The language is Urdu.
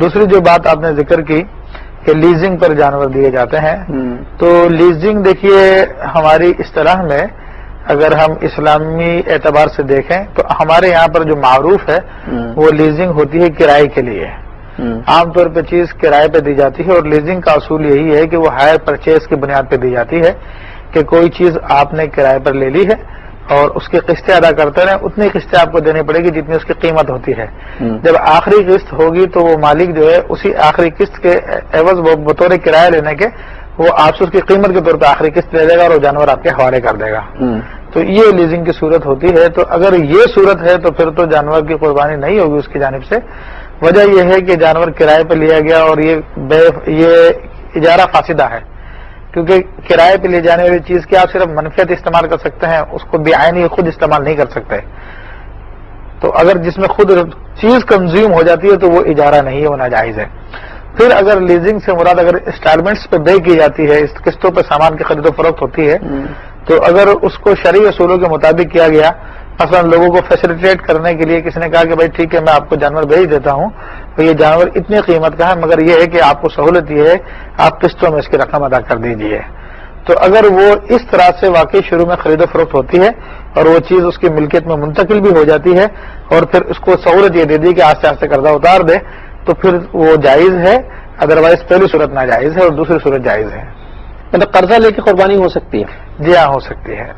دوسری جو بات آپ نے ذکر کی کہ لیزنگ پر جانور دیے جاتے ہیں، تو لیزنگ دیکھیے ہماری اصطلاح میں اگر ہم اسلامی اعتبار سے دیکھیں تو ہمارے یہاں پر جو معروف ہے وہ لیزنگ ہوتی ہے کرائے کے لیے. عام طور پہ چیز کرائے پہ دی جاتی ہے، اور لیزنگ کا اصول یہی ہے کہ وہ ہائر پرچیز کی بنیاد پہ دی جاتی ہے کہ کوئی چیز آپ نے کرائے پر لے لی ہے اور اس کی قسطیں ادا کرتے رہیں، اتنی قسطیں آپ کو دینی پڑے گی جتنی اس کی قیمت ہوتی ہے. جب آخری قسط ہوگی تو وہ مالک جو ہے اسی آخری قسط کے عوض وہ بطور کرایہ لینے کے وہ آپ سے اس کی قیمت کے طور پہ آخری قسط لے لے گا اور وہ جانور آپ کے حوالے کر دے گا. تو یہ لیزنگ کی صورت ہوتی ہے. تو اگر یہ صورت ہے تو پھر تو جانور کی قربانی نہیں ہوگی اس کی جانب سے. وجہ یہ ہے کہ جانور کرائے پہ لیا گیا اور یہ اجارہ فاسدہ ہے، کیونکہ کرائے پہ لے جانے والی چیز کی آپ صرف منفیت استعمال کر سکتے ہیں، اس کو بعینی خود استعمال نہیں کر سکتے. تو اگر جس میں خود چیز کنزیوم ہو جاتی ہے تو وہ اجارہ نہیں ہے، وہ ناجائز ہے. پھر اگر لیزنگ سے مراد اگر انسٹالمنٹس پہ بے کی جاتی ہے، قسطوں پہ سامان کی خرید و فروخت ہوتی ہے، تو اگر اس کو شرعی اصولوں کے مطابق کیا گیا، مثلا لوگوں کو فیسیلیٹیٹ کرنے کے لیے کسی نے کہا کہ بھائی ٹھیک ہے میں آپ کو جانور بھیج دیتا ہوں، تو یہ جانور اتنی قیمت کا ہے، مگر یہ ہے کہ آپ کو سہولت یہ ہے آپ قسطوں میں اس کی رقم ادا کر دیجیے. تو اگر وہ اس طرح سے واقعی شروع میں خرید و فروخت ہوتی ہے اور وہ چیز اس کی ملکیت میں منتقل بھی ہو جاتی ہے اور پھر اس کو سہولت یہ دے دی کہ آہستہ آہستہ قرضہ اتار دے، تو پھر وہ جائز ہے. ادروائز پہلی صورت ناجائز ہے اور دوسری صورت جائز ہے. مطلب قرضہ لے کے قربانی ہو سکتی ہے؟ جی ہاں، ہو سکتی ہے.